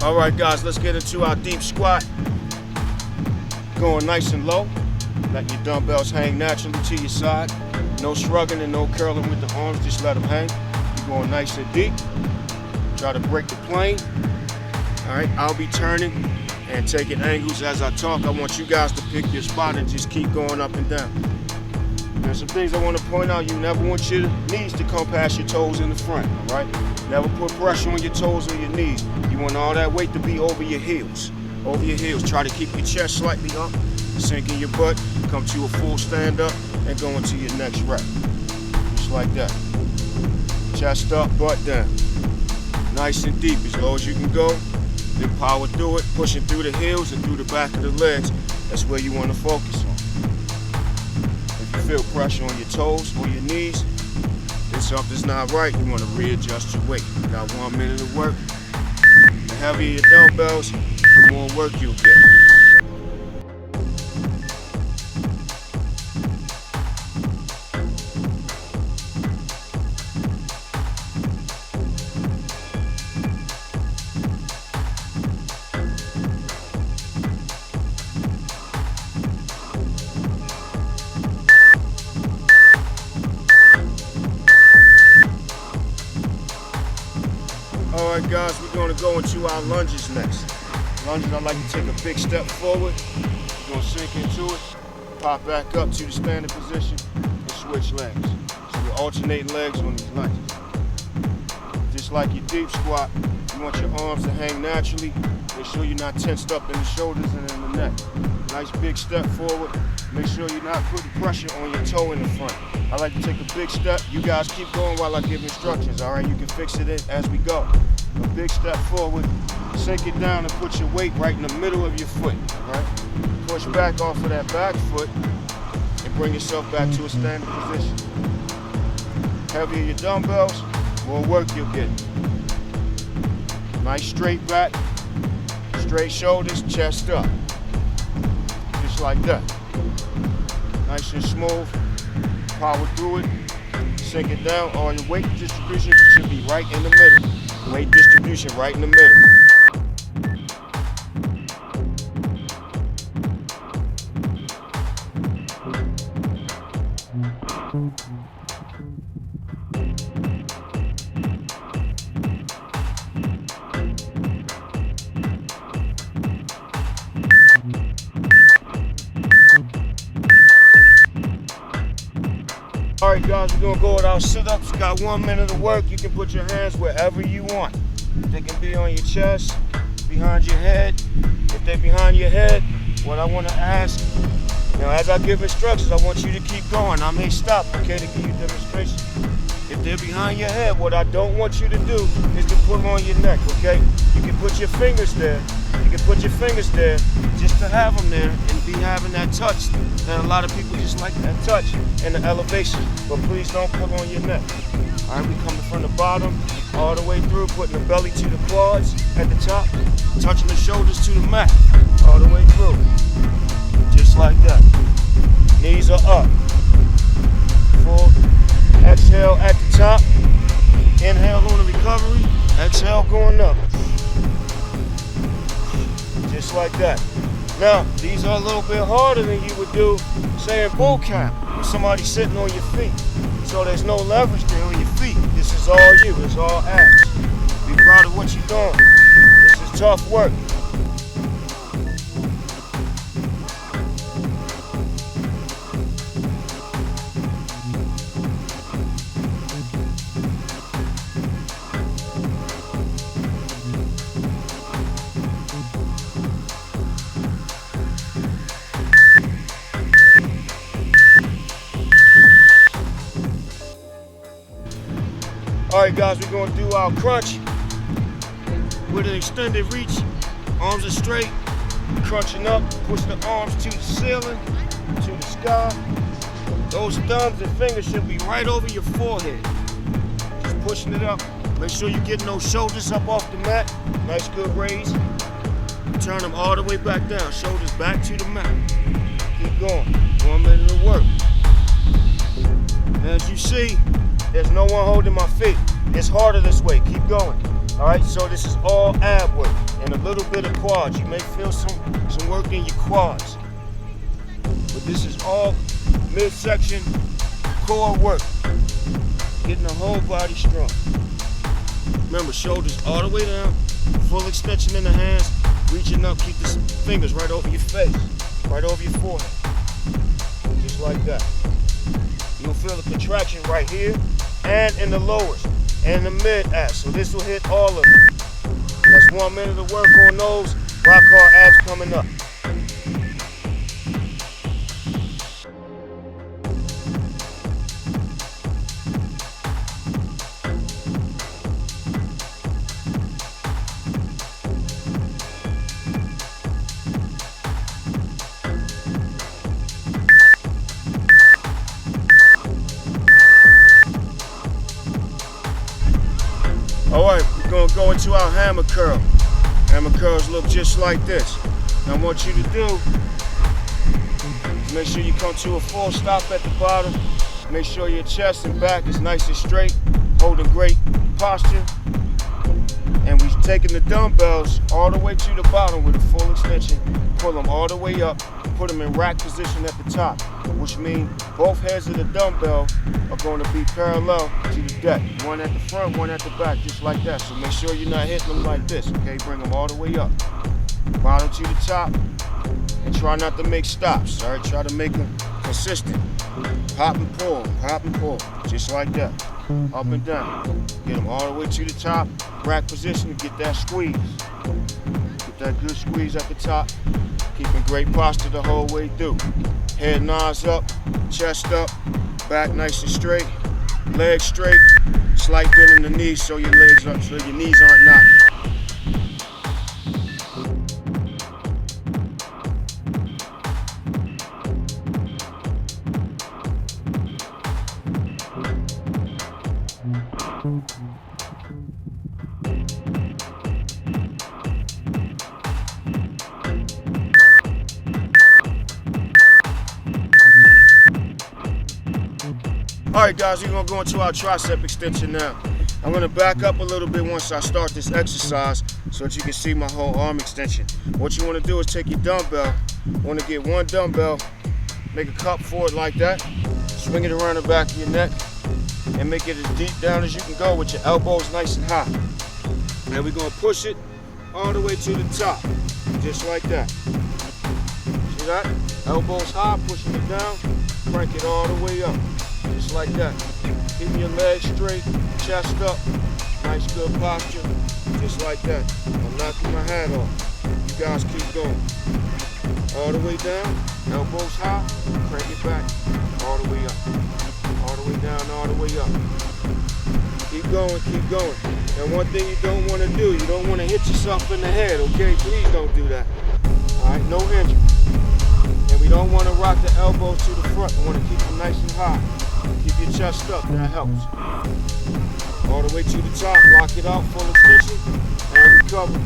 All right, guys, let's get into our deep squat. Going nice and low. Let your dumbbells hang naturally to your side. No shrugging and no curling with the arms, just let them hang. You're going nice and deep. Try to break the plane. All right, I'll be turning and taking angles as I talk. I want you guys to pick your spot and just keep going up and down. There's some things I want to point out. You never want your knees to come past your toes in the front, all right? Never put pressure on your toes or your knees. You want all that weight to be over your heels. Over your heels. Try to keep your chest slightly up, sink in your butt, come to a full stand up, and go into your next rep. Just like that. Chest up, butt down. Nice and deep, as low as you can go. Then power through it, pushing through the heels and through the back of the legs. That's where you want to focus on. If you feel pressure on your toes or your knees, then something's not right. You want to readjust your weight. You got 1 minute of work. The heavier your dumbbells, the more work you'll get. All right, guys, we're going to go into our lunges next. Lunges, I like to take a big step forward. You're going to sink into it, pop back up to the standing position, and switch legs. So we're alternating legs on these lunges. Just like your deep squat, you want your arms to hang naturally. Make sure you're not tensed up in the shoulders and in the neck. Nice big step forward. Make sure you're not putting pressure on your toe in the front. I like to take a big step. You guys keep going while I give instructions, all right? You can fix it in as we go. A big step forward, sink it down and put your weight right in the middle of your foot, all right? Push back off of that back foot and bring yourself back to a standing position. Heavier your dumbbells, more work you'll get. Nice straight back, straight shoulders, chest up. Just like that. Nice and smooth. Power through it, sink it down. All your weight distribution should be right in the middle. Weight distribution right in the middle. All right, guys, we're gonna go with our sit-ups. Got 1 minute of work. You can put your hands wherever you want. They can be on your chest, behind your head. If they're behind your head, what I want to ask, now as I give instructions, I want you to keep going. I may stop, okay, to give you demonstration. If they're behind your head, what I don't want you to do is to put them on your neck, okay? You can put your fingers there. You can put your fingers there just to have them there and be having that touch. And a lot of people just like that touch and the elevation, but please don't put on your neck. All right, we coming from the bottom all the way through, putting the belly to the quads at the top, touching the shoulders to the mat, all the way through. Just like that. Knees are up. Full exhale at the top. Inhale on the recovery. Exhale going up. Just like that. Now, these are a little bit harder than you would do, say, in boot camp, with somebody sitting on your feet. So there's no leverage there on your feet. This is all you. It's all abs. Be proud of what you're doing. This is tough work. All right, guys, we're gonna do our crunch with an extended reach. Arms are straight, crunching up, push the arms to the ceiling, to the sky. Those thumbs and fingers should be right over your forehead. Just pushing it up. Make sure you're getting those shoulders up off the mat. Nice, good raise. Turn them all the way back down. Shoulders back to the mat. Keep going. 1 minute of work. As you see, there's no one holding my feet. It's harder this way. Keep going. All right, so this is all ab work. And a little bit of quads. You may feel some work in your quads. But this is all midsection core work. Getting the whole body strong. Remember, shoulders all the way down, full extension in the hands, reaching up, keep the fingers right over your face, right over your forehead. Just like that. You'll feel the contraction right here and in the lowers and the mid abs. So this will hit all of them. That's 1 minute of work on those. Rock hard abs coming up. Alright, we're going to go into our hammer curl. Hammer curls look just like this. Now I want you to do is make sure you come to a full stop at the bottom. Make sure your chest and back is nice and straight, holding great posture. And we're taking the dumbbells all the way to the bottom with a full extension. Pull them all the way up, put them in rack position at the top, which means both heads of the dumbbell are going to be parallel to the deck. One at the front, one at the back, just like that. So make sure you're not hitting them like this, okay? Bring them all the way up. Bottom to the top, and try not to make stops, all right? Try to make them consistent. Pop and pull, just like that. Up and down. Get them all the way to the top, rack position to get that squeeze. Get that good squeeze at the top. Keeping great posture the whole way through. Head nods up, chest up, back nice and straight, legs straight, slight bend in the knees so your legs up, so your knees aren't knocking. Alright guys, we're going to go into our tricep extension now. I'm going to back up a little bit once I start this exercise so that you can see my whole arm extension. What you want to do is take your dumbbell, you want to get one dumbbell, make a cup for it like that, swing it around the back of your neck, and make it as deep down as you can go with your elbows nice and high. And we're going to push it all the way to the top, just like that. See that? Elbows high, pushing it down, crank it all the way up. Just like that. Keeping your legs straight, chest up, nice good posture, just like that. I'm knocking my hat off. You guys keep going. All the way down, elbows high, crank it back, all the way up. All the way down, all the way up. Keep going, keep going. And one thing you don't want to do, you don't want to hit yourself in the head, okay? Please don't do that. All right, no injury. And we don't want to rock the elbows to the front. We want to keep them nice and high. Keep your chest up, that helps. All the way to the top, lock it out, full extension, and recover.